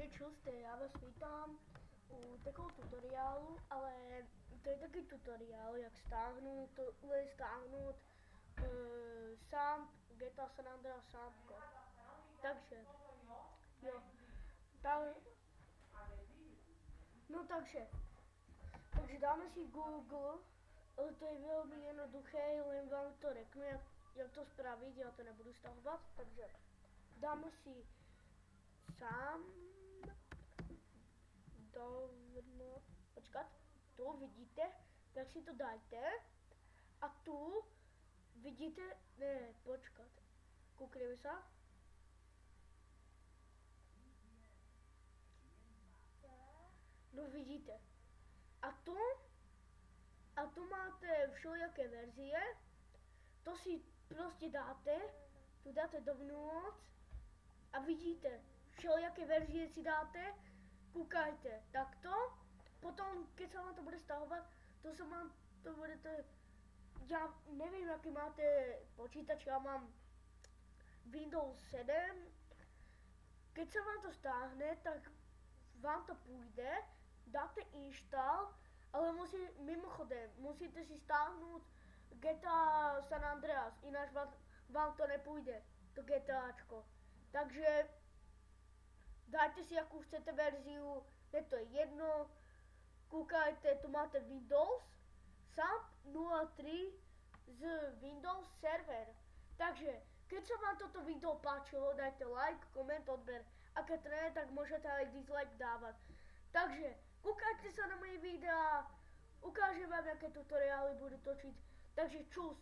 Takže čuste, já vás vítám u takového tutoriálu, ale to je taky tutoriál, jak stáhnout, sám GTA San Andreas sámko. Takže, jo, takže dáme si Google, ale to je velmi jednoduché, jen vám to řeknu, jak to spravit, já to nebudu stahovat, takže dáme si sám počkat, tu vidíte, tak si to dajte a tu vidíte, ne, počkat, koukneme se. No vidíte. A tu máte všelijaké verzie, to si prostě dáte dovnúť a vidíte, všelijaké verzie si dáte, kúkajte takto, potom keď sa vám to bude stahovat, to budete, já nevím, jaký máte počítač, já mám Windows 7, keď sa vám to stáhne, tak vám to půjde, dáte install, ale mimochodem, musíte si stáhnout GTA San Andreas, jinak vám to nepůjde, to GTAčko. Takže dajte si, jakou chcete verziu, je to jedno, koukajte, tu máte Windows, SAP 03 z Windows Server. Takže, keď sa vám toto video páčilo, dajte like, koment, odber. A keď ne, tak môžete aj dislike dávať. Takže, kúkajte sa na moje videa, ukážem vám, jaké tutoriály budu točiť. Takže čus.